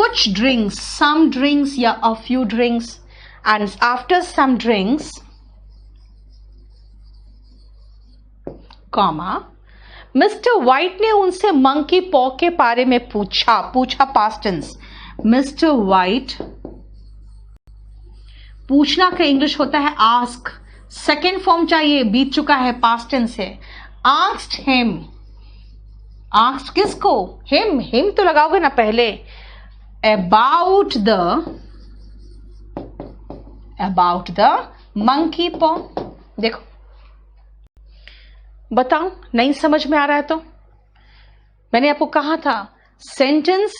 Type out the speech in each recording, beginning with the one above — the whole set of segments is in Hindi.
कुछ ड्रिंक्स, सम ड्रिंक्स या a few drinks, and after some drinks comma mister White ने उनसे मंकी पॉ के बारे में पूछा पास्ट टेंस। मिस्टर व्हाइट, पूछना का इंग्लिश होता है आस्क, सेकेंड फॉर्म चाहिए, बीत चुका है, पास्ट टेंस है। आस्क्ड हिम, आस्क्ड किसको? हिम तो लगाओगे ना पहले। अबाउट द मंकी पॉ। देखो, बताओ नहीं समझ में आ रहा है तो मैंने आपको कहा था सेंटेंस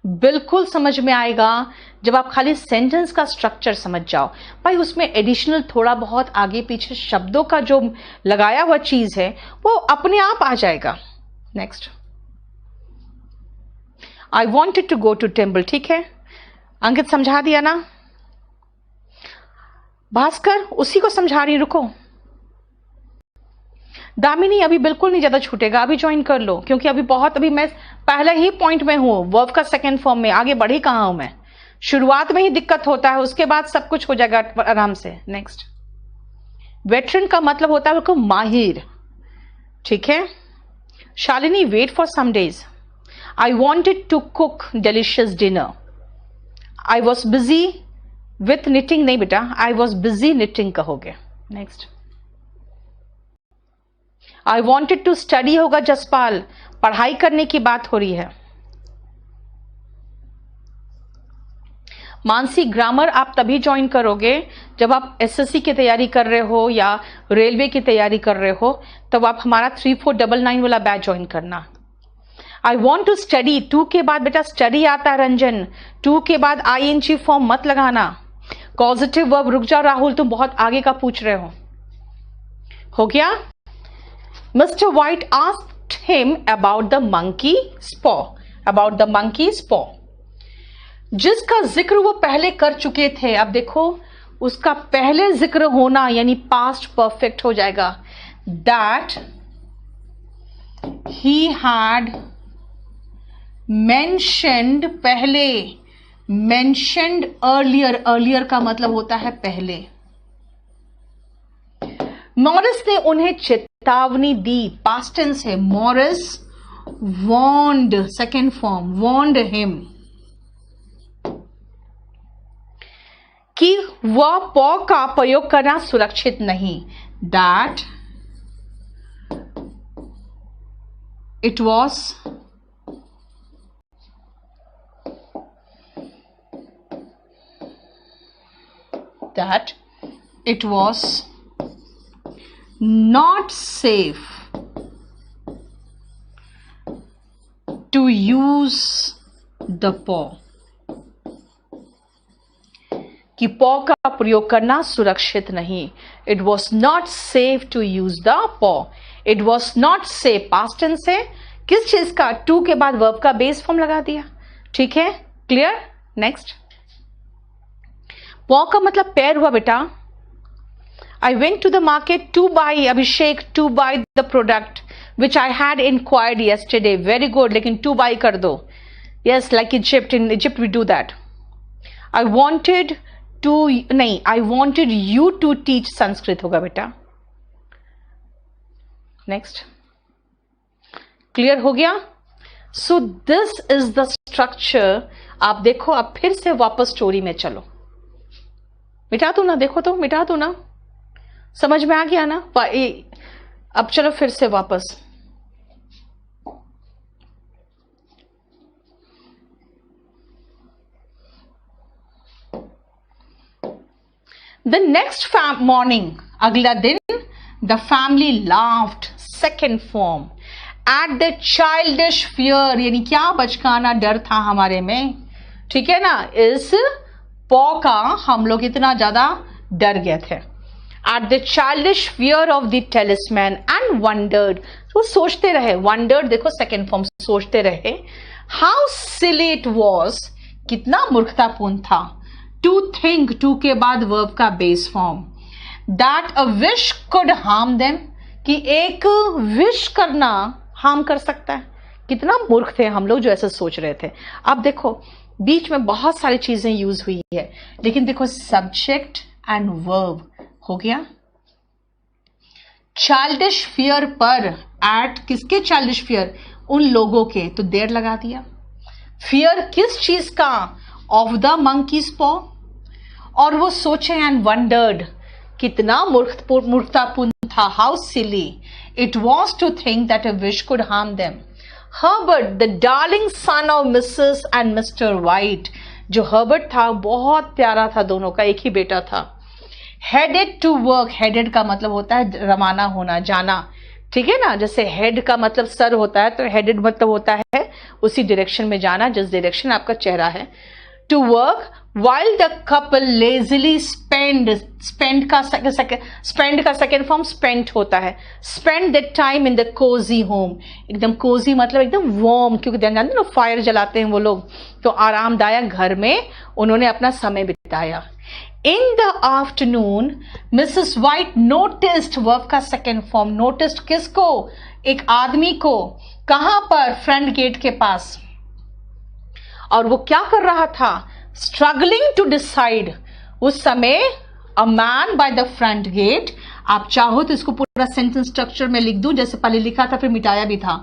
बिल्कुल समझ में आएगा जब आप खाली सेंटेंस का स्ट्रक्चर समझ जाओ। भाई उसमें एडिशनल थोड़ा बहुत आगे पीछे शब्दों का जो लगाया हुआ चीज है वो अपने आप आ जाएगा। Next, I wanted to go to temple. ठीक है, अंकित समझा दिया ना? भास्कर उसी को समझा रही, रुको। दामिनी अभी बिल्कुल नहीं ज्यादा छूटेगा, अभी ज्वाइन कर लो, क्योंकि अभी मैं पहले ही पॉइंट में हूं, वर्ब का सेकेंड फॉर्म में, आगे बढ़ी कहां हूं मैं। शुरुआत में ही दिक्कत होता है, उसके बाद सब कुछ हो जाएगा आराम से। नेक्स्ट, वेटरन का मतलब होता है बिल्कुल माहिर। ठीक है, Shalini wait for some days. I wanted to cook delicious dinner. I was busy with knitting, नहीं बेटा, आई वॉज बिजी निटिंग कहोगे। Next, I wanted to study होगा जसपाल, पढ़ाई करने की बात हो रही है। मानसी, ग्रामर आप तभी ज्वाइन करोगे जब आप एसएससी की तैयारी कर रहे हो या रेलवे की तैयारी कर रहे हो, तब आप हमारा 3499 वाला बैच ज्वाइन करना। I want to study, to के बाद बेटा स्टडी आता है रंजन, टू के बाद आईएनजी फॉर्म मत लगाना। पॉजिटिव वर्ब, रुक जाओ राहुल, तुम बहुत आगे का पूछ रहे हो गया? Mr. White asked him about the monkey's paw. About the monkey's paw. जिसका जिक्र वो पहले कर चुके थे, अब देखो उसका पहले जिक्र होना यानी पास्ट परफेक्ट हो जाएगा। That he had mentioned, पहले, mentioned earlier, earlier का मतलब होता है पहले। मॉरिस ने उन्हें चेतावनी दी, पास्ट टेंस है। मॉरिस वॉन्ड, सेकेंड फॉर्म, वॉन्ड हिम कि वह पॉ का प्रयोग करना सुरक्षित नहीं। That it was not safe to use the paw, कि पॉ का प्रयोग करना सुरक्षित नहीं। It was not safe to use the paw. It was not safe, past tense है, किस चीज का? टू के बाद वर्ब का बेस फॉर्म लगा दिया। ठीक है, क्लियर? नेक्स्ट, पॉ का मतलब पैर हुआ बेटा। I went to the market to buy, Abhishek, to buy the product which I had inquired yesterday. Very good, लेकिन to buy कर दो। Yes, like Egypt, in Egypt we do that. I wanted to, नहीं, I wanted you to teach Sanskrit होगा बेटा। Next, clear हो गया? So this is the structure। आप देखो, अब फिर से वापस स्टोरी में चलो। मिटा दो ना, देखो तो मिटा दो ना, समझ में आ गया ना? अब चलो फिर से वापस। द नेक्स्ट मॉर्निंग, अगला दिन, the family laughed, second form, at the childish fear, यानी क्या बचकाना डर था हमारे में। ठीक है ना, इस पॉ का हम लोग इतना ज्यादा डर गए थे। At the childish fear of the talisman and wondered, तो सोचते रहे, wondered देखो सेकेंड फॉर्म, सोचते रहे। How silly it was, कितना मूर्खतापूर्ण था। To think, to के बाद verb का base form. That a wish could harm them, कि एक विश करना हार्म कर सकता है, कितना मूर्ख थे हम लोग जो ऐसा सोच रहे थे। अब देखो बीच में बहुत सारी चीजें यूज हुई है, लेकिन देखो सब्जेक्ट एंड वर्ब हो गया। चाइल्डिश फियर पर एट किसके चाइल्डिश फियर? उन लोगों के, तो देर लगा दिया। फियर किस चीज का? ऑफ द मंकीज पॉ। और वो सोचे एंड वंडर्ड, कितना मूर्खतापूर्ण था। How silly it was to think that a wish could harm them. Herbert the darling son of missus and mister White, जो हर्बर्ट था बहुत प्यारा था, दोनों का एक ही बेटा था। हेडेड टू वर्क, हेडेड का मतलब होता है रवाना होना, जाना, ठीक है ना। जैसे हेड का मतलब सर होता है, तो हेडेड मतलब होता है उसी डायरेक्शन में जाना जिस डायरेक्शन आपका चेहरा है। To work while the couple lazily spend का सेकेंड फॉर्म spent होता है। spend that time in the cozy home, एकदम cozy मतलब एकदम warm, क्योंकि जानते ना फायर जलाते हैं वो लोग, तो आरामदायक घर में उन्होंने अपना समय बिताया। In the afternoon, Mrs. White noticed, verb का सेकेंड फॉर्म, noticed किसको? एक आदमी को। कहां पर? फ्रंट गेट के पास। और वो क्या कर रहा था? Struggling to decide. उस समय a man by the front gate, आप चाहो तो इसको पूरा सेंटेंस स्ट्रक्चर में लिख दूं, जैसे पहले लिखा था फिर मिटाया भी था।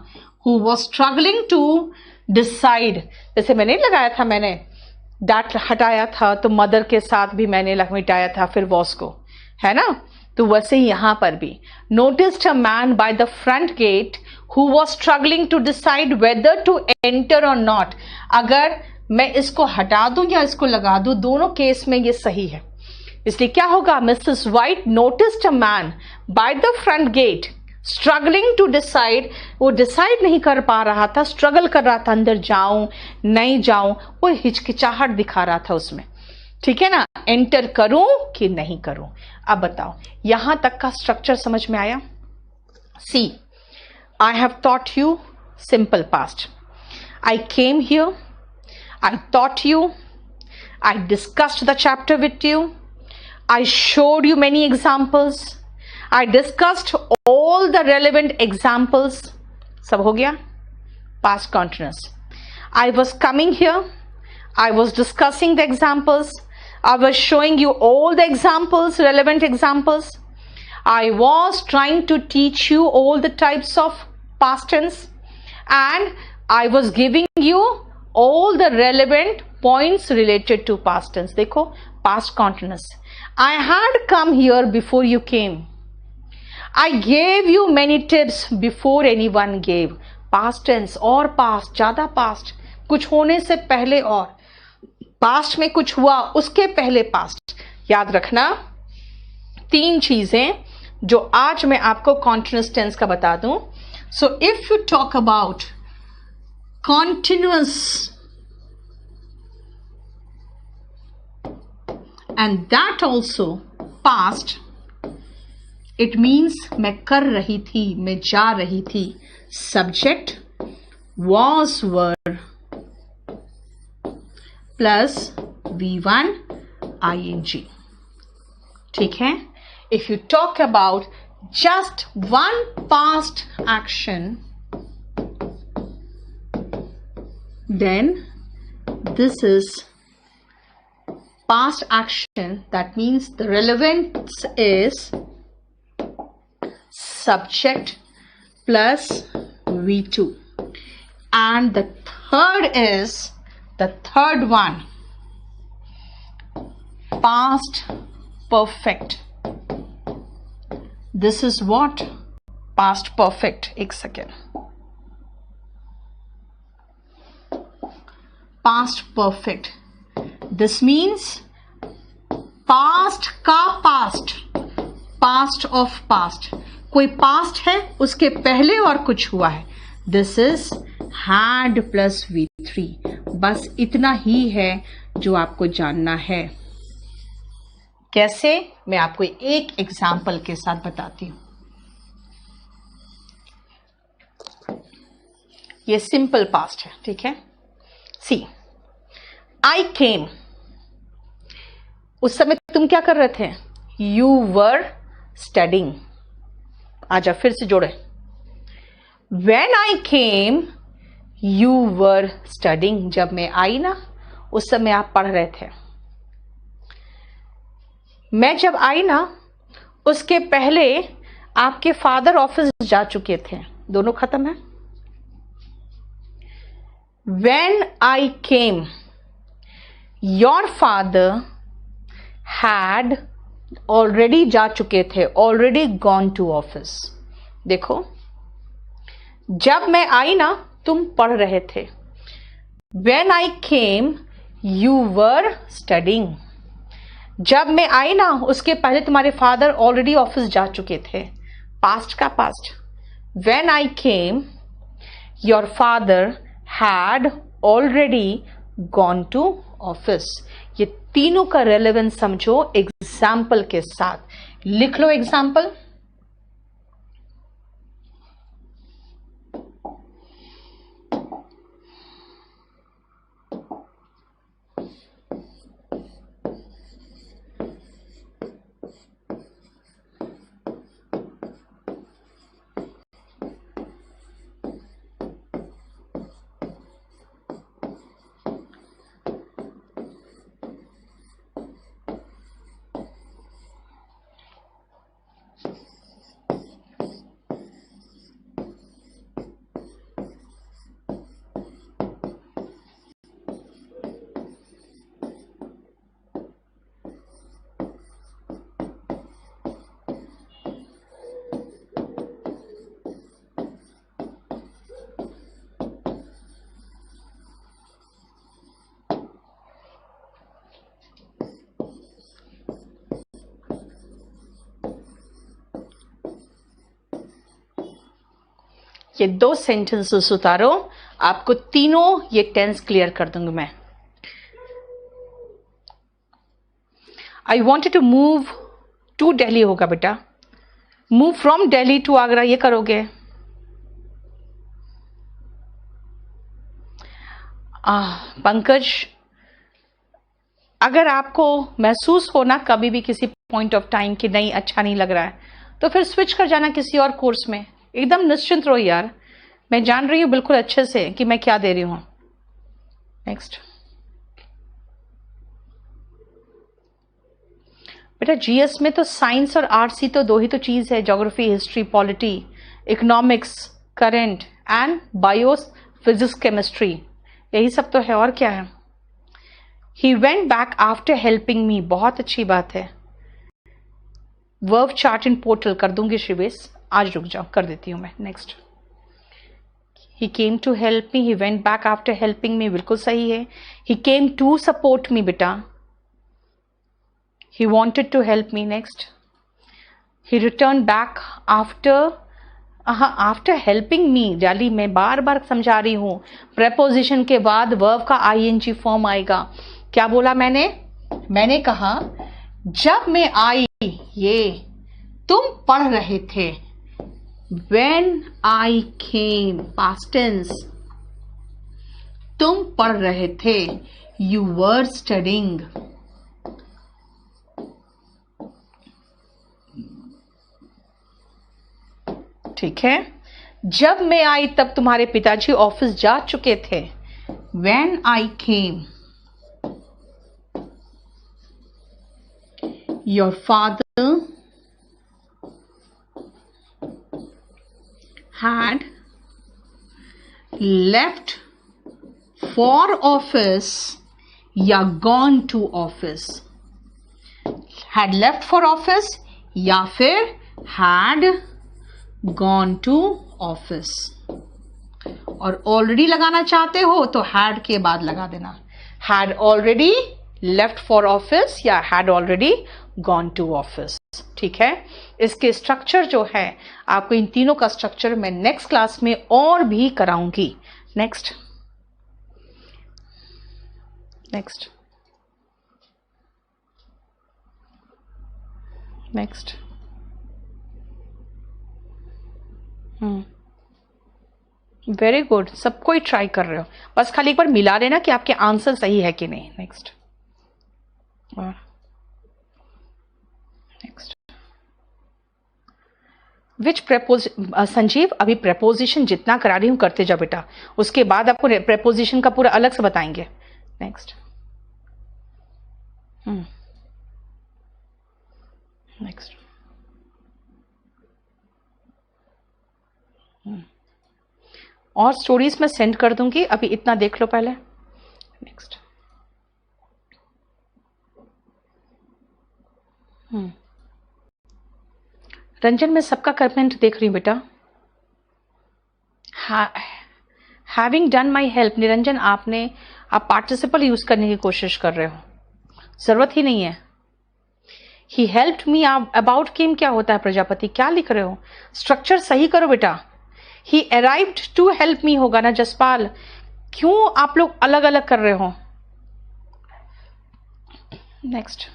Who was struggling to decide, जैसे मैंने लगाया था, मैंने दैट हटाया था, तो मदर के साथ भी मैंने मिटाया था फिर वॉस को, है ना। तो वैसे ही यहां पर भी noticed a man by the front gate who was struggling to decide whether to enter और नॉट। अगर मैं इसको हटा दूं या इसको लगा दूं, दोनों केस में ये सही है। इसलिए क्या होगा? Mrs White noticed a man by the front gate struggling to decide, वो डिसाइड नहीं कर पा रहा था, स्ट्रगल कर रहा था, अंदर जाऊं नहीं जाऊं, वो हिचकिचाहट दिखा रहा था उसमें, ठीक है ना। एंटर करूं कि नहीं करूं। अब बताओ यहां तक का स्ट्रक्चर समझ में आया? See, I have taught you simple past. I came here, I taught you, I discussed the chapter with you, I showed you many examples, I discussed all the relevant examples. सब हो गया? Past continuous. I was coming here, I was discussing the examples, I was showing you all the examples, relevant examples. I was trying to teach you all the types of past tense, and I was giving you all the relevant points related to past tense. देखो past continuous. I had come here before you came. I gave you many tips before anyone gave. Past tense और past, ज्यादा past, कुछ होने से पहले, और past में कुछ हुआ उसके पहले past। याद रखना तीन चीजें जो आज मैं आपको continuous tense का बता दूं। So if you talk about continuous and that also past, it means मैं कर रही थी, मैं जा रही थी। subject was were plus V1 ing, ठीक है। if you talk about just one past action, then this is past action. That means the relevance is subject plus V2, and the third is the third one, past perfect. This is what? Past perfect. एक second, past perfect. This means past का past, past of past, कोई past है उसके पहले और कुछ हुआ है। This is had plus V3। बस इतना ही है जो आपको जानना है। कैसे? मैं आपको एक एग्जाम्पल के साथ बताती हूं। ये सिंपल पास्ट है, ठीक है। सी, आई केम, उस समय तुम क्या कर रहे थे? You were studying. आजा फिर से जोड़े। When I came you were studying, जब मैं आई ना उस समय आप पढ़ रहे थे। मैं जब आई ना उसके पहले आपके फादर ऑफिस जा चुके थे। दोनों खत्म है। When I came, your father had already जा चुके थे, already gone to office। देखो, जब मैं आई ना तुम पढ़ रहे थे। When I came, you were studying। जब मैं आई ना उसके पहले तुम्हारे फादर ऑलरेडी ऑफिस जा चुके थे। पास्ट का past. When I came, your father had already gone to office। ये तीनों का रेलेवेंस समझो एग्जाम्पल के साथ। लिख लो एग्जाम्पल। ये दो सेंटेंसेस उतारो, आपको तीनों ये टेंस क्लियर कर दूंगी मैं। I wanted to move to Delhi होगा बेटा। Move from Delhi to Agra, ये करोगे। पंकज, अगर आपको महसूस हो ना कभी भी किसी पॉइंट ऑफ टाइम कि नहीं अच्छा नहीं लग रहा है, तो फिर स्विच कर जाना किसी और कोर्स में। एकदम निश्चिंत रहो यार, मैं जान रही हूं बिल्कुल अच्छे से कि मैं क्या दे रही हूं। नेक्स्ट बेटा, जीएस में तो साइंस और आर्ट्स ही तो दो ही तो चीज है, geography, history, polity, economics, current and bio, physics, chemistry, यही सब तो है और क्या है। ही वेंट बैक आफ्टर हेल्पिंग मी, बहुत अच्छी बात है। वर्ब चार्ट इन पोर्टल कर दूंगी श्रीवेश, आज रुक जाओ, कर देती हूं मैं। Next, he came to help me, he went back after helping me, बिल्कुल सही है। He came to support me बेटा, he wanted to help me. Next, he return back after, after helping me Dolly, मैं बार बार समझा रही हूं, प्रेपोजिशन के बाद वर्ब का आईएनजी फॉर्म आएगा। क्या बोला मैंने कहा जब मैं आई ये तुम पढ़ रहे थे। When I came, past tense, तुम पढ़ रहे थे। You were studying। ठीक है। जब मैं आई तब तुम्हारे पिताजी ऑफिस जा चुके थे। When I came, your father had left for office या gone to office। had left for office या फिर had gone to office। और already लगाना चाहते हो तो had के बाद लगा देना। had already left for office या had already gone to office। ठीक है। इसके स्ट्रक्चर जो है, आपको इन तीनों का स्ट्रक्चर मैं नेक्स्ट क्लास में और भी कराऊंगी। Next next next very good, सबको ही ट्राई कर रहे हो, बस खाली एक बार मिला लेना कि आपके आंसर सही है कि नहीं। नेक्स्ट नेक्स्ट विच संजीव, अभी प्रेपोजिशन जितना करा रही हूं करते जाओ बेटा, उसके बाद आपको प्रेपोजिशन का पूरा अलग से बताएंगे। नेक्स्ट नेक्स्ट और स्टोरीज में सेंड कर दूंगी, अभी इतना देख लो पहले। नेक्स्ट रंजन, मैं सबका कमेंट देख रही हूं बेटा। Having done my help, Niranjan आप पार्टिसिपल यूज करने की कोशिश कर रहे हो, जरूरत ही नहीं है। ही हेल्प्ड मी, अबाउट केम क्या होता है प्रजापति, क्या लिख रहे हो? स्ट्रक्चर सही करो बेटा। He arrived to help me होगा ना जसपाल, क्यों आप लोग अलग अलग कर रहे हो? नेक्स्ट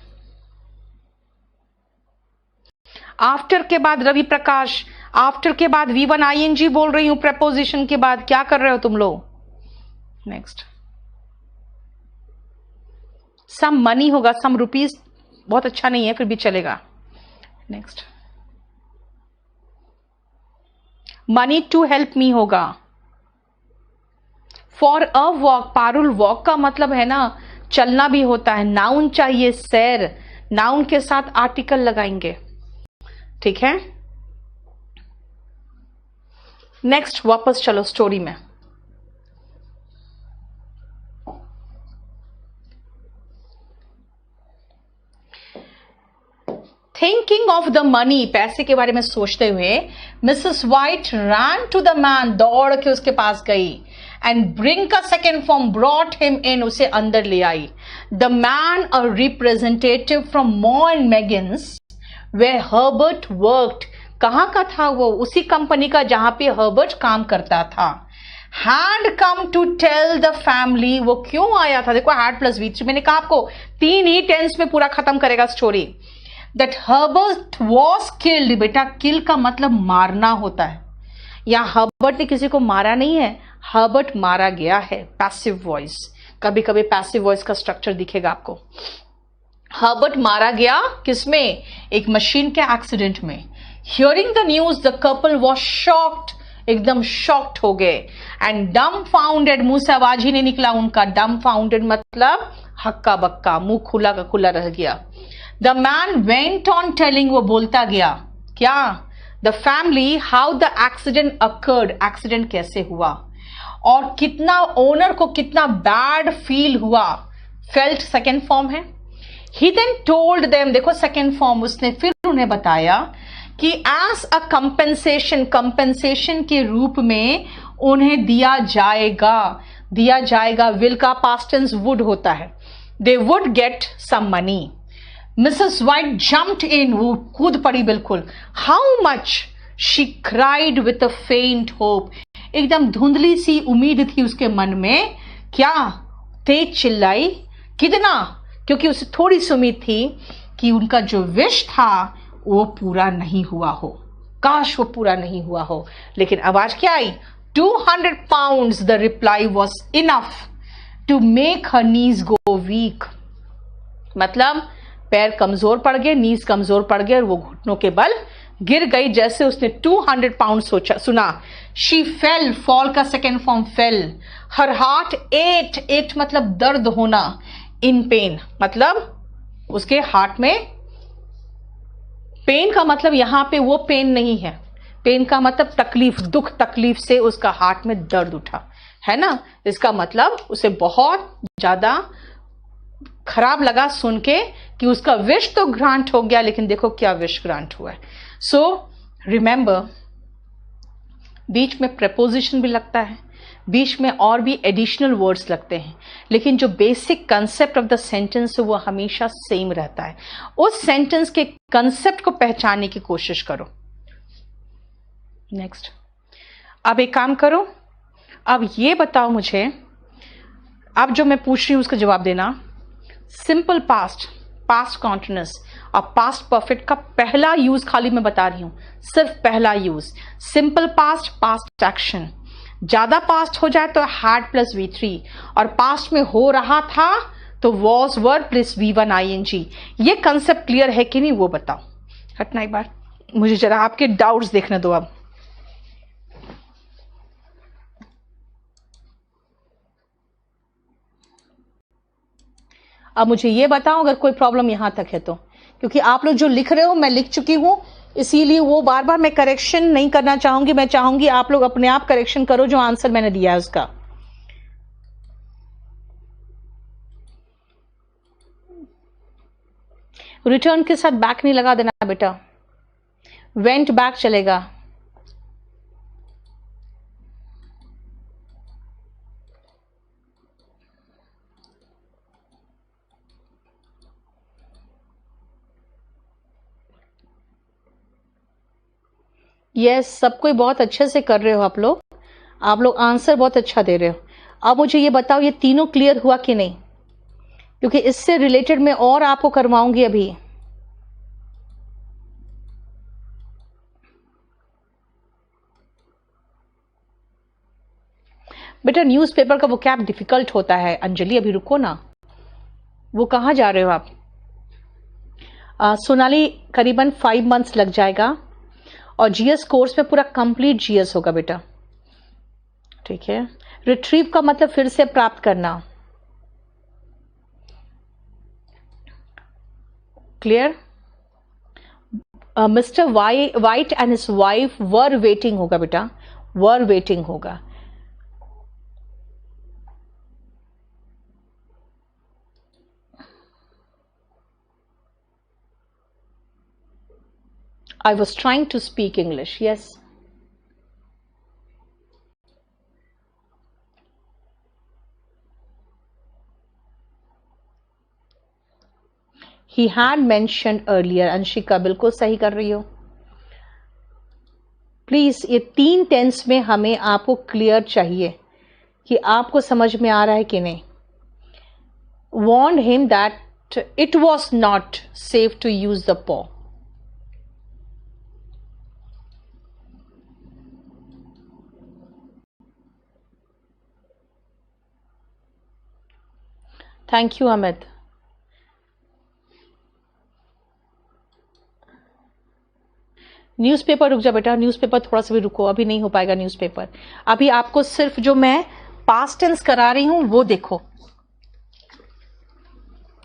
आफ्टर के बाद रवि प्रकाश, आफ्टर के बाद V1 ING बोल रही हूं, प्रेपोजिशन के बाद क्या कर रहे हो तुम लोग? नेक्स्ट सम मनी होगा, सम रुपीज बहुत अच्छा नहीं है फिर भी चलेगा। Next money to help me होगा। For a walk, Parul walk का मतलब है ना चलना भी होता है, नाउन चाहिए सैर, नाउन के साथ आर्टिकल लगाएंगे, ठीक है। नेक्स्ट वापस चलो स्टोरी में। थिंकिंग ऑफ द मनी, पैसे के बारे में सोचते हुए Mrs white ran to the man, दौड़ के उसके पास गई, एंड ब्रिंग का second form brought him in, उसे अंदर ले आई। The man a representative from Maw and Meggins where Herbert worked, कहां का था वो? उसी कंपनी का जहां पे हर्बर्ट काम करता था। Had come to tell the family, वो क्यों आया था? देखो हैड प्लस V3, मैंने कहा आपको 3 ही टेंस में पूरा खत्म करेगा story. That Herbert was killed, बेटा किल का मतलब मारना होता है, यहां हर्बर्ट ने किसी को मारा नहीं है, हर्बर्ट मारा गया है। पैसिव वॉइस, कभी कभी पैसिव वॉइस का स्ट्रक्चर दिखेगा आपको। हर्बर्ट मारा गया किसमें? एक मशीन के एक्सीडेंट में। Hearing the news the couple was shocked, एकदम शॉक्ड हो गए। एंड डम फाउंडेड, मुंह से आवाज ही नहीं निकला उनका। डम फाउंडेड मतलब हक्का बक्का, मुंह खुला का खुला रह गया। The man went on telling, वो बोलता गया क्या? The family how the accident occurred, accident कैसे हुआ और कितना ओनर को कितना बैड फील हुआ। फेल्ट सेकेंड फॉर्म है। ही देन टोल्ड देम, देखो सेकेंड फॉर्म, उसने फिर उन्हें बताया कि एज अ कंपेंसेशन, कंपेंसेशन के रूप में उन्हें दिया जाएगा, दिया जाएगा। विल का पास्ट टेंस वुड होता है। They would get some money. Mrs white jumped in, वो कूद पड़ी बिल्कुल। How much? She cried with a faint hope, एकदम धुंधली सी उम्मीद थी उसके मन में। क्या? तेज चिल्लाई। कितना? क्योंकि उसे थोड़ी सी उम्मीद थी कि उनका जो विश था वो पूरा नहीं हुआ हो, काश वो पूरा नहीं हुआ हो। लेकिन आवाज क्या आई? 200 pounds, the reply was enough to make her knees go weak, मतलब पैर कमजोर पड़ गए, नीज कमजोर पड़ गए और वो घुटनों के बल गिर गई। जैसे उसने 200 पाउंड सुना। शी फेल, फॉल का second form fell. Her heart ate, ate मतलब दर्द होना। इन पेन मतलब उसके हार्ट में, पेन का मतलब यहां पे वो पेन नहीं है, पेन का मतलब तकलीफ, दुख तकलीफ से उसका हार्ट में दर्द उठा है ना। इसका मतलब उसे बहुत ज्यादा खराब लगा सुन के कि उसका विश तो ग्रांट हो गया, लेकिन देखो क्या विश ग्रांट हुआ है। सो रिमेंबर, बीच में प्रेपोजिशन भी लगता है, बीच में और भी एडिशनल वर्ड्स लगते हैं, लेकिन जो basic concept of the sentence है वो हमेशा सेम रहता है। उस सेंटेंस के कंसेप्ट को पहचानने की कोशिश करो। नेक्स्ट, अब एक काम करो, अब ये बताओ मुझे, अब जो मैं पूछ रही हूं उसका जवाब देना। सिंपल पास्ट, पास्ट कॉन्टिन्यूअस और पास्ट परफेक्ट का पहला यूज खाली मैं बता रही हूं, सिर्फ पहला use. Simple past, past action. ज्यादा पास्ट हो जाए तो हैड प्लस V3, और पास्ट में हो रहा था तो was were plus V1 ING। ये कंसेप्ट क्लियर है कि नहीं वो बताओ। हटना एक बार। मुझे जरा आपके डाउट्स देखने दो अब मुझे ये बताओ अगर कोई प्रॉब्लम यहां तक है तो, क्योंकि आप लोग जो लिख रहे हो मैं लिख चुकी हूं, इसीलिए वो बार बार मैं करेक्शन नहीं करना चाहूंगी। मैं चाहूंगी आप लोग अपने आप करेक्शन करो जो आंसर मैंने दिया है उसका। रिटर्न के साथ बैक नहीं लगा देना बेटा, वेंट बैक चलेगा। यस, सब कोई बहुत अच्छे से कर रहे हो आप लोग आंसर बहुत अच्छा दे रहे हो। अब मुझे ये बताओ ये तीनों क्लियर हुआ कि नहीं, क्योंकि इससे रिलेटेड मैं और आपको करवाऊंगी अभी। बेटा न्यूज़पेपर का वो कैप डिफिकल्ट होता है। अंजलि अभी रुको ना, वो कहाँ जा रहे हो आप? सोनाली करीबन 5 मंथ्स लग जाएगा और जीएस कोर्स में पूरा कंप्लीट जीएस होगा बेटा, ठीक है। रिट्रीव का मतलब फिर से प्राप्त करना, clear. Mister white and his wife were waiting होगा बेटा, वर वेटिंग होगा। I was trying to speak English, yes. He had mentioned earlier, Anshika बिल्कुल सही कर रही हो। प्लीज ये 3 टेंस में हमें आपको क्लियर चाहिए कि आपको समझ में आ रहा है कि नहीं। Warned him that it was not safe to use the paw. Thank you Amit. Newspaper रुक जा बेटा, न्यूज़पेपर थोड़ा सा भी रुको, अभी नहीं हो पाएगा न्यूज़पेपर। अभी आपको सिर्फ जो मैं पास्ट टेंस करा रही हूं वो देखो,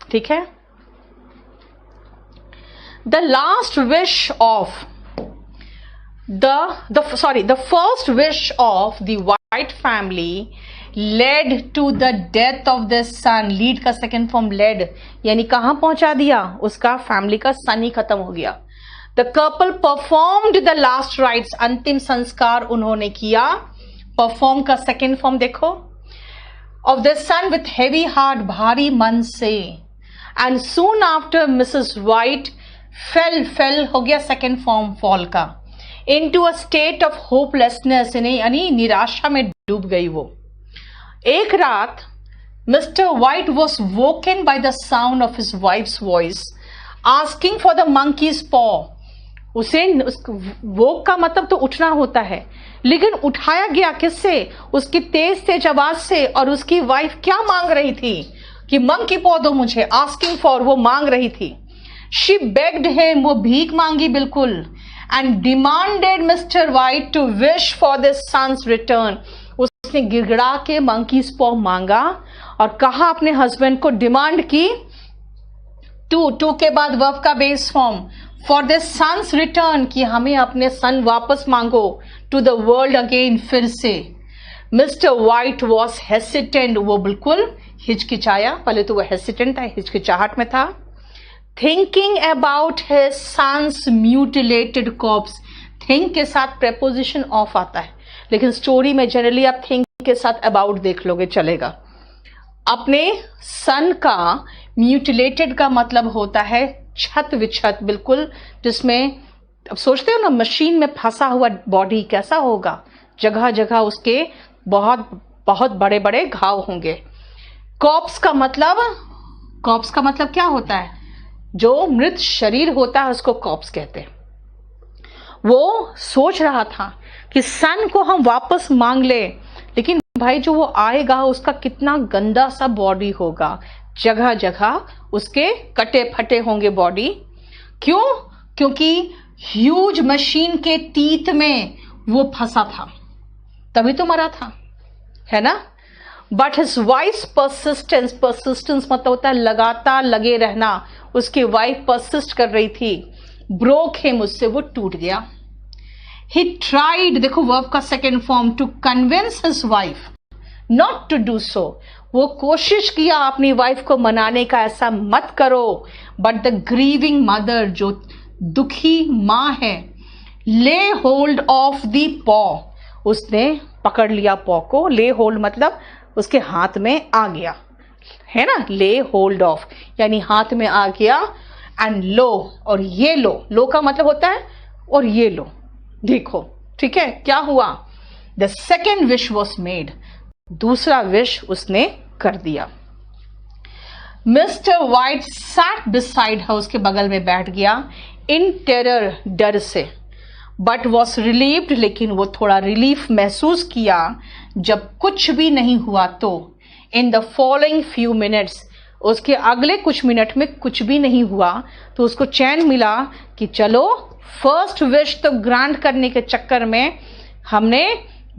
ठीक है। The last wish of the first wish of the White family led to the death of their son. Lead का सेकेंड फॉर्म लेड, यानी कहां पहुंचा दिया, उसका फैमिली का सन ही खत्म हो गया। The couple performed the last rites, अंतिम संस्कार उन्होंने किया। परफॉर्म का सेकेंड फॉर्म देखो, of the son with heavy heart, भारी मन से। And soon after Mrs White fell हो गया सेकेंड फॉर्म फॉल का, into a state of hopelessness, यानी निराशा में डूब गई वो। एक रात mister white was woken by the sound of his wives voice asking for the monkeys पॉ। उसे वोक का मतलब तो उठना होता है, लेकिन उठाया गया किससे? उसकी तेज तेज आवाज से। और उसकी वाइफ क्या मांग रही थी कि मंकी पॉ दो मुझे, आस्किंग फॉर, वो मांग रही थी। शी बेग्ड हिम, वो भीख मांगी बिल्कुल। And demanded Mr White to wish for this son's return, उसने गिड़गिड़ा के मंकीज पॉ मांगा और कहा अपने हस्बैंड को, डिमांड की, टू के बाद वर्ब का base form, for this son's return, कि हमें अपने सन वापस मांगो, टू द वर्ल्ड अगेन, फिर से। मिस्टर वाइट वॉज हेसिटेंट, वो बिल्कुल हिचकिचाया, पहले तो वो हेसिटेंट था, हिचकिचाहट में था। Thinking about his son's mutilated corpse, think के साथ प्रेपोजिशन ऑफ आता है, लेकिन स्टोरी में जनरली आप थिंक के साथ अबाउट देख लोगे चलेगा। अपने सन का म्यूटिलेटेड का मतलब होता है छत विछत, बिल्कुल, जिसमें अब सोचते हो ना मशीन में फंसा हुआ बॉडी कैसा होगा, जगह जगह उसके बहुत बहुत बड़े बड़े घाव होंगे। कॉर्प्स का मतलब क्या होता है? जो मृत शरीर होता है उसको कॉर्प्स कहते हैं। वो सोच रहा था कि सन को हम वापस मांग ले, लेकिन भाई जो वो आएगा उसका कितना गंदा सा बॉडी होगा, जगह जगह उसके कटे फटे होंगे बॉडी। क्यों? क्योंकि ह्यूज मशीन के टीथ में वो फंसा था, तभी तो मरा था, है ना। बट हिज वाइफ परसिस्टेंस मतलब होता है लगातार लगे रहना, उसकी वाइफ परसिस्ट कर रही थी, ब्रोक हिम, उससे वो टूट गया। ही ट्राइड, देखो वर्ब का second form, to convince his wife not to do so, वो कोशिश किया अपनी वाइफ को मनाने का, ऐसा मत करो। बट द ग्रीविंग मदर, जो दुखी मां है, ले होल्ड ऑफ द पॉ, उसने पकड़ लिया पॉ को, ले होल्ड मतलब उसके हाथ में आ गया, है ना, ले होल्ड ऑफ यानी हाथ में आ गया। एंड लो, और ये लो का मतलब होता है और ये लो, देखो, ठीक है, क्या हुआ, the second wish was made, दूसरा विश उसने कर दिया। Mr White sat beside her, उसके बगल में बैठ गया, इन टेरर, डर से, बट वॉज रिलीव्ड, लेकिन वो थोड़ा रिलीफ महसूस किया जब कुछ भी नहीं हुआ तो। In the following few minutes, उसके अगले कुछ मिनट में कुछ भी नहीं हुआ तो उसको चैन मिला कि चलो फर्स्ट विश तो ग्रांट करने के चक्कर में हमने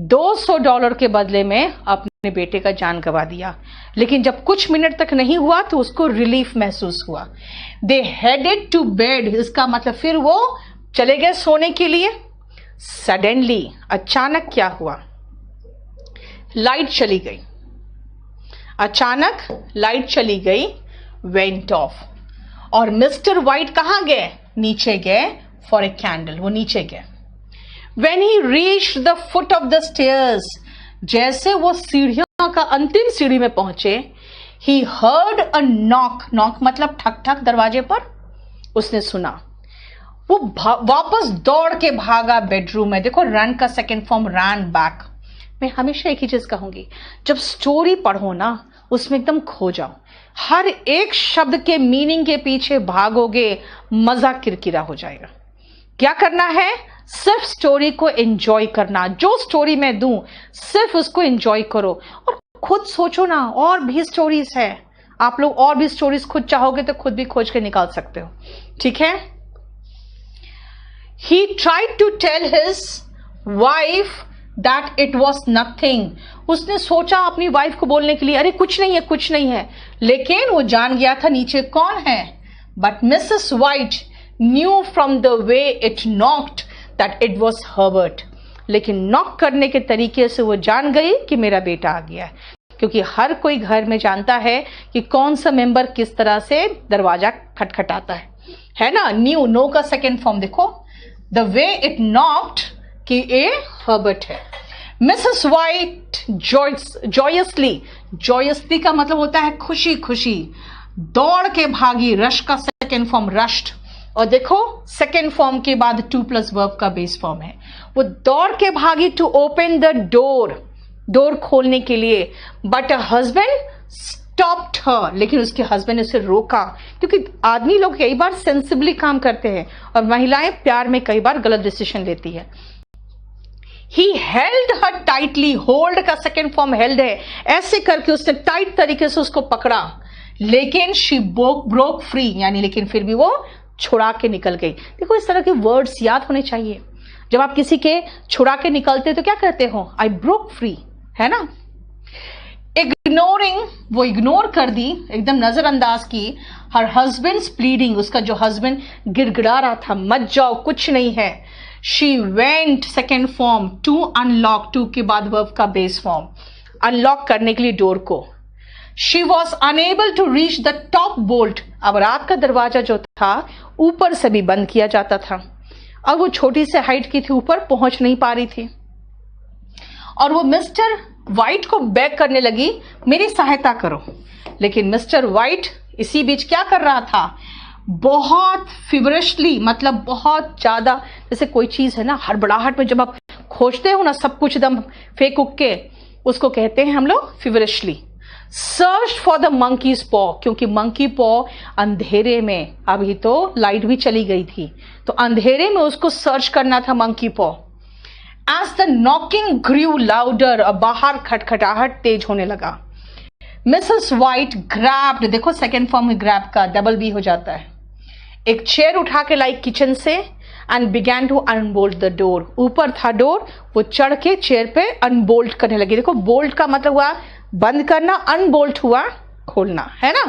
$200 के बदले में अपने बेटे का जान गंवा दिया, लेकिन जब कुछ मिनट तक नहीं हुआ तो उसको रिलीफ महसूस हुआ। दे हेडेड टू बेड, इसका मतलब फिर वो चले गए सोने के लिए। सडनली, अचानक क्या हुआ, लाइट चली गई, अचानक लाइट चली गई, वेंट ऑफ, और मिस्टर वाइट कहां गए, नीचे गए फॉर ए कैंडल, वो नीचे गए। When he reached the foot of the stairs, जैसे वो सीढ़ियों का अंतिम सीढ़ी में पहुंचे, he heard a knock, knock मतलब ठक ठक दरवाजे पर, उसने सुना। वो वापस दौड़ के भागा बेडरूम में। देखो रन का सेकेंड फॉर्म रन बैक। मैं हमेशा एक ही चीज कहूंगी, जब स्टोरी पढ़ो ना उसमें एकदम खो जाओ, हर एक शब्द के मीनिंग के पीछे भागोगे, मजा किरकिरा हो जाएगा। क्या करना है, सिर्फ स्टोरी को एंजॉय करना, जो स्टोरी मैं दूं सिर्फ उसको एंजॉय करो, और खुद सोचो ना और भी स्टोरीज है, आप लोग और भी स्टोरीज खुद चाहोगे तो खुद भी खोज के निकाल सकते हो, ठीक है। He tried to tell his wife that it was nothing, उसने सोचा अपनी वाइफ को बोलने के लिए, अरे कुछ नहीं है कुछ नहीं है, लेकिन वो जान गया था नीचे कौन है। But Mrs. White knew from the way it knocked that it was Herbert, लेकिन नॉक करने के तरीके से वो जान गई कि मेरा बेटा आ गया है, क्योंकि हर कोई घर में जानता है कि कौन सा मेंबर किस तरह से दरवाजा खटखटाता है ना। न्यू, नो का सेकेंड फॉर्म देखो, द वे इट नॉक्ड कि ए हर्बर्ट है। मिसेस वाइट जॉयसली का मतलब होता है खुशी खुशी, दौड़ के भागी, रश का सेकेंड फॉर्म रश्ड, और देखो सेकेंड फॉर्म के बाद 2+ वर्ब का बेस फॉर्म है। वो दौड़ के भागी टू ओपन द डोर खोलने के लिए, बट अ हस्बैंड स्टॉप्ड हर, लेकिन उसके हस्बैंड ने उसे रोका, क्योंकि आदमी लोग कई बार सेंसिबली काम करते हैं और महिलाएं प्यार में कई बार गलत डिसीजन लेती है। He held her tightly, hold का सेकेंड फॉर्म हेल्ड है, ऐसे करके उसने टाइट तरीके से उसको पकड़ा, लेकिन she broke free, यानी लेकिन फिर भी वो छुड़ा के निकल गई। देखो इस तरह के वर्ड्स याद होने चाहिए, जब आप किसी के छुड़ा के निकलते तो क्या कहते हो, आई ब्रोक फ्री, है ना। इग्नोरिंग, वो इग्नोर कर दी, एकदम नजरअंदाज की, हर हस्बैंड्स प्लीडिंग, उसका जो हस्बैंड गिड़गिड़ा रहा था मत जाओ कुछ नहीं है। She went second form to unlock, to के बाद वर्ब का बेस फॉर्म, अनलॉक करने के लिए डोर को। She was unable to reach the top bolt, अब रात का दरवाजा जो था ऊपर से भी बंद किया जाता था, अब वो छोटी से हाइट की थी, ऊपर पहुंच नहीं पा रही थी, और वो मिस्टर वाइट को बेग करने लगी मेरी सहायता करो। लेकिन मिस्टर वाइट इसी बीच क्या कर रहा था, बहुत फिवरिशली, मतलब बहुत ज्यादा, जैसे कोई चीज है ना हड़बड़ाहट में जब आप खोजते हो ना सब कुछ एकदम फेंक उक के, उसको कहते हैं हम लोग फिवरिशली। सर्च फॉर द मंकीज पॉ, क्योंकि मंकी पॉ अंधेरे में, अभी तो लाइट भी चली गई थी तो अंधेरे में उसको सर्च करना था मंकी पॉ। As the knocking grew louder, अब बाहर खटखटाहट तेज होने लगा। Mrs. White grabbed, देखो सेकेंड फॉर्म में ग्रैब का डबल बी हो जाता है, एक चेयर उठा के लाई किचन से, and began to unbolt the door. ऊपर था डोर, वो चढ़ के चेयर पे अनबोल्ट करने लगी. देखो बोल्ट का मतलब हुआ बंद करना, अनबोल्ट हुआ खोलना, है ना.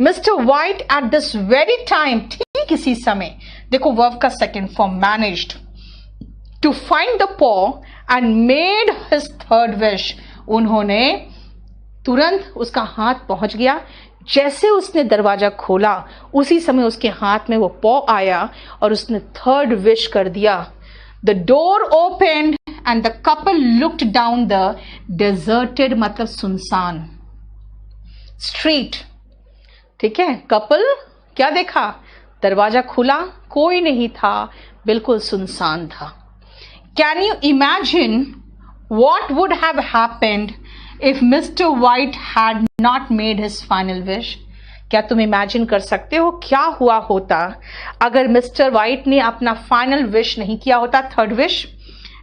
Mister White at this very time, ठीक इसी समय, देखो वर्ब का second form managed to find the paw and made his third wish. उन्होंने तुरंत उसका हाथ पहुंच गया. जैसे उसने दरवाजा खोला उसी समय उसके हाथ में वो पॉ आया और उसने थर्ड विश कर दिया. The door opened and the couple looked down the deserted, मतलब सुनसान स्ट्रीट. ठीक है, कपल क्या देखा, दरवाजा खुला, कोई नहीं था, बिल्कुल सुनसान था. Can you imagine what would have happened if Mr. White had not made his final wish? क्या तुम इमेजिन कर सकते हो क्या हुआ होता अगर मिस्टर वाइट ने अपना फाइनल विश नहीं किया होता, third wish.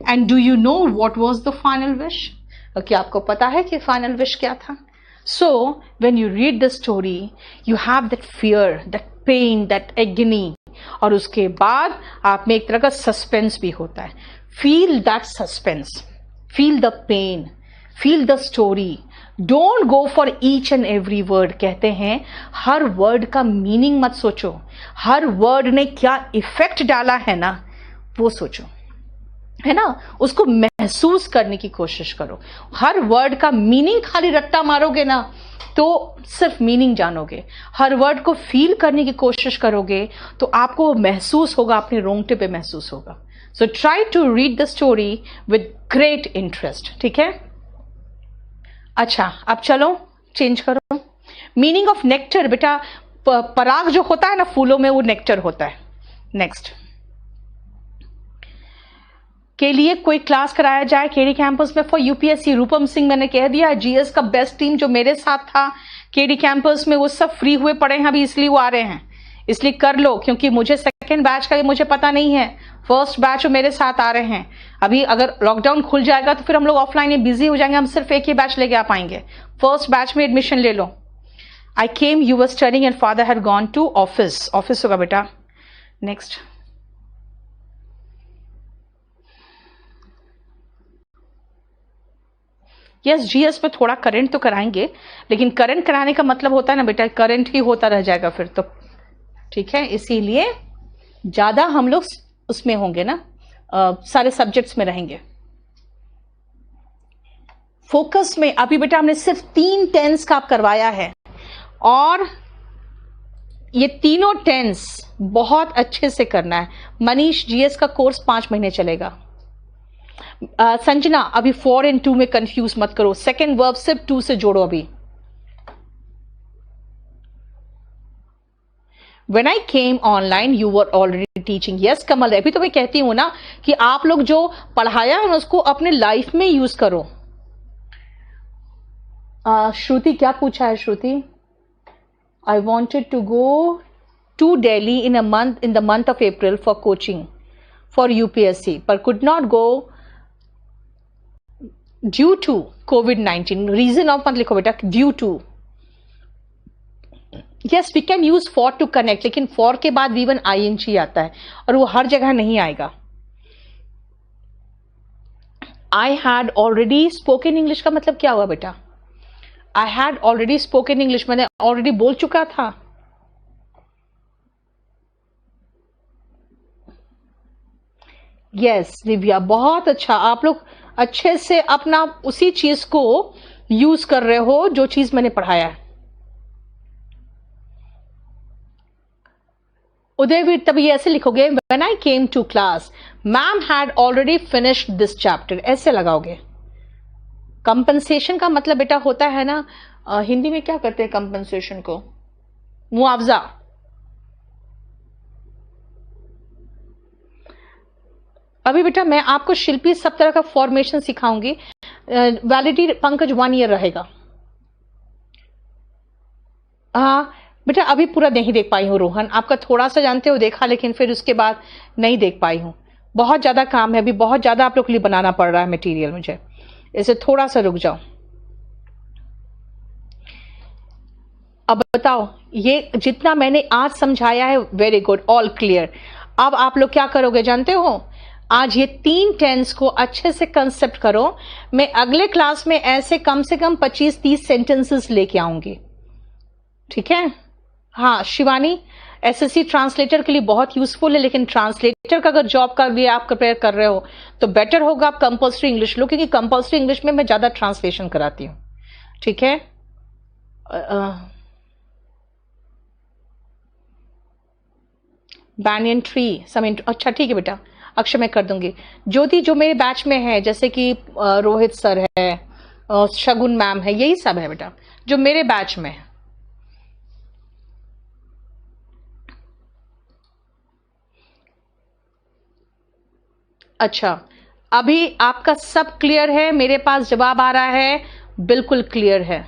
And do you know what was the final wish? क्या आपको पता है कि फाइनल विश क्या था? So when you read the story you have that fear, that pain, that agony, और उसके बाद आप में एक तरह का सस्पेंस भी होता है. Feel that suspense, feel the pain, feel the story. Don't go for each and every word. कहते हैं हर वर्ड का मीनिंग मत सोचो, हर वर्ड ने क्या इफेक्ट डाला है ना वो सोचो, है ना. उसको महसूस करने की कोशिश करो. हर वर्ड का मीनिंग खाली रट्टा मारोगे ना तो सिर्फ मीनिंग जानोगे. हर वर्ड को फील करने की कोशिश करोगे तो आपको महसूस होगा, अपने रोंगटे पे महसूस होगा. So try to read the story with great interest. ठीक है. अच्छा, अब चलो चेंज करो. मीनिंग ऑफ नेक्टर, बेटा पराग जो होता है ना फूलों में, वो नेक्टर होता है. नेक्स्ट के लिए कोई क्लास कराया जाए केडी कैंपस में फॉर यूपीएससी. रूपम सिंह मैंने कह दिया, जीएस का बेस्ट टीम जो मेरे साथ था केडी कैंपस में, वो सब फ्री हुए पड़े हैं अभी, इसलिए वो आ रहे हैं. इसलिए कर लो, क्योंकि मुझे सेकेंड बैच का मुझे पता नहीं है. फर्स्ट बैच मेरे साथ आ रहे हैं. अभी अगर लॉकडाउन खुल जाएगा तो फिर हम लोग ऑफलाइन में बिजी हो जाएंगे, हम सिर्फ एक ही बैच लेके आ पाएंगे. फर्स्ट बैच में एडमिशन ले लो. I came, you were studying and father had gone to office. Office होगा बेटा. नेक्स्ट यस, जीएस पे थोड़ा करंट तो कराएंगे, लेकिन करंट कराने का मतलब होता है ना बेटा करंट ही होता रह जाएगा फिर तो. ठीक है, इसीलिए ज्यादा हम लोग उसमें होंगे ना, सारे सब्जेक्ट्स में रहेंगे. फोकस में अभी बेटा हमने सिर्फ 3 टेंस का करवाया है और ये तीनों टेंस बहुत अच्छे से करना है. मनीष, जीएस का कोर्स 5 महीने चलेगा. संजना, अभी 4 and 2 में कंफ्यूज मत करो. सेकेंड वर्ब सिर्फ 2 से जोड़ो. अभी When I came online, you were already teaching. Yes, कमल, अभी तो मैं कहती हूं ना कि आप लोग जो पढ़ाया है उसको अपने लाइफ में यूज करो. श्रुति क्या पूछा है? श्रुति, I wanted to go to Delhi in the month of April for coaching for UPSC, but could not go due to COVID-19. Reason of मत लिखो बेटा, due to. Yes, we can use for to connect, लेकिन फॉर के बाद V1 ING आता है और वो हर जगह नहीं आएगा. I had already spoken English का मतलब क्या हुआ बेटा? I had already spoken English, मैंने ऑलरेडी बोल चुका था. यस दिव्या, बहुत अच्छा. आप लोग अच्छे से अपना उसी चीज को यूज कर रहे हो जो चीज मैंने पढ़ाया है. उदयवीर, तभी ऐसे लिखोगे when I came to class ma'am had already finished this chapter, ऐसे लगाओगे. कंपनसेशन का मतलब बेटा होता है ना, हिंदी में क्या कहते हैं कंपनसेशन को? मुआवजा. अभी बेटा मैं आपको शिल्पी सब तरह का फॉर्मेशन सिखाऊंगी. वैलिडिटी पंकज 1 ईयर रहेगा. हाँ बेटा अभी पूरा नहीं देख पाई हूँ. रोहन, आपका थोड़ा सा जानते हो देखा, लेकिन फिर उसके बाद नहीं देख पाई हूँ. बहुत ज्यादा काम है अभी, बहुत ज्यादा आप लोग के लिए बनाना पड़ रहा है मटेरियल मुझे, इसे थोड़ा सा रुक जाओ. अब बताओ, ये जितना मैंने आज समझाया है वेरी गुड, ऑल क्लियर. अब आप लोग क्या करोगे जानते हो, आज ये 3 टेंस को अच्छे से कंसेप्ट करो। मैं अगले क्लास में ऐसे कम से कम 25-30 सेंटेंसेस लेके आऊंगी, ठीक है। हाँ शिवानी, एसएससी ट्रांसलेटर के लिए बहुत यूजफुल है, लेकिन ट्रांसलेटर का अगर जॉब के लिए आप प्रिपेयर कर रहे हो तो बेटर होगा आप कंपल्सरी इंग्लिश लो, क्योंकि कंपल्सरी इंग्लिश में मैं ज्यादा ट्रांसलेशन कराती हूँ, ठीक है। बैनियन ट्री अच्छा ठीक है बेटा, अक्षय मैं कर दूंगी। ज्योति जो मेरे बैच में है, जैसे कि रोहित सर है, शगुन मैम है, यही सब है बेटा जो मेरे बैच में है। अच्छा, अभी आपका सब क्लियर है? मेरे पास जवाब आ रहा है, बिल्कुल क्लियर है।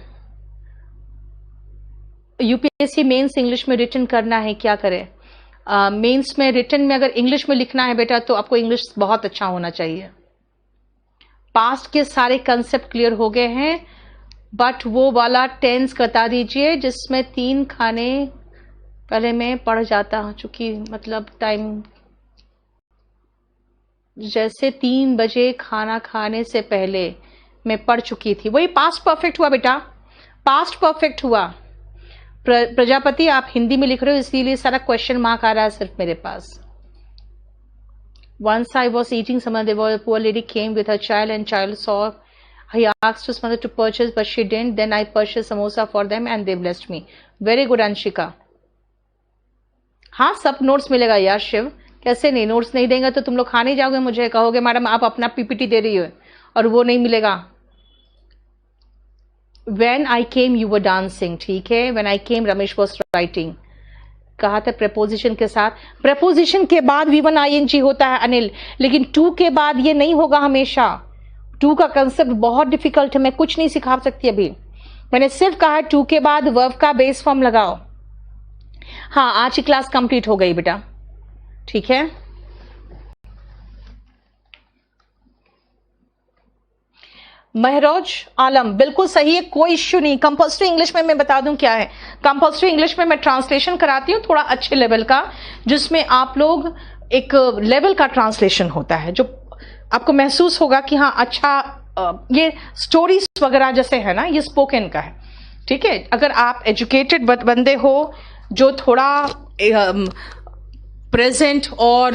यूपीएससी मेंस इंग्लिश में रिटन करना है, क्या करें? मेंस में रिटन में अगर इंग्लिश में लिखना है बेटा तो आपको इंग्लिश बहुत अच्छा होना चाहिए। पास्ट के सारे कंसेप्ट क्लियर हो गए हैं, बट वो वाला टेंस बता दीजिए जिसमें 3 खाने पहले मैं पढ़ जाता हूं, चूंकि मतलब टाइम जैसे 3 बजे खाना खाने से पहले मैं पढ़ चुकी थी, वही पास्ट परफेक्ट हुआ बेटा, पास्ट परफेक्ट हुआ। प्रजापति आप हिंदी में लिख रहे हो इसीलिए सारा क्वेश्चन मार्क आ रहा है सिर्फ मेरे पास। Once I was eating somewhere, there was a poor lady came with her child and child saw. He asked his mother to purchase, but she didn't. Then I purchased samosa for them and they blessed me. Very good Anshika. हाँ सब नोट्स मिलेगा यार शिव, कैसे नहीं, नोट्स नहीं देंगे तो तुम लोग खा नहीं जाओगे, मुझे कहोगे मैडम आप अपना पीपीटी दे रही हो और वो नहीं मिलेगा। When I came you were dancing, ठीक है। When I came Ramesh was writing, कहा था प्रपोजिशन के साथ, प्रपोजिशन के बाद V1 ING होता है अनिल, लेकिन टू के बाद ये नहीं होगा हमेशा। टू का कंसेप्ट बहुत डिफिकल्ट है, मैं कुछ नहीं सिखा सकती अभी, मैंने सिर्फ कहा टू के बाद वर्ब का बेस फॉर्म लगाओ। हाँ आज की क्लास कंप्लीट हो गई बेटा, ठीक है। महरोज आलम बिल्कुल सही है, कोई इश्यू नहीं। कंपल्सरी इंग्लिश में मैं बता दूं क्या है, कंपल्सरी इंग्लिश में मैं ट्रांसलेशन कराती हूँ थोड़ा अच्छे लेवल का, जिसमें आप लोग एक लेवल का ट्रांसलेशन होता है जो आपको महसूस होगा कि हाँ अच्छा, ये स्टोरीज वगैरह जैसे है ना, ये स्पोकन का है, ठीक है। अगर आप एजुकेटेड बंदे हो जो थोड़ा प्रेजेंट और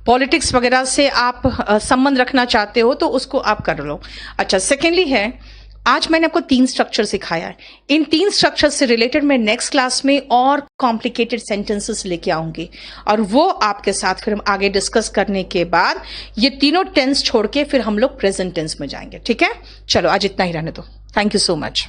पॉलिटिक्स वगैरह से आप संबंध रखना चाहते हो तो उसको आप कर लो। अच्छा सेकेंडली है, आज मैंने आपको 3 स्ट्रक्चर सिखाया है, इन 3 स्ट्रक्चर से रिलेटेड मैं नेक्स्ट क्लास में और कॉम्प्लिकेटेड सेंटेंसेस लेके आऊंगी और वो आपके साथ फिर हम आगे डिस्कस करने के बाद ये तीनों टेंस छोड़ के फिर हम लोग प्रेजेंट टेंस में जाएंगे, ठीक है। चलो आज इतना ही रहने दो, थैंक यू सो मच।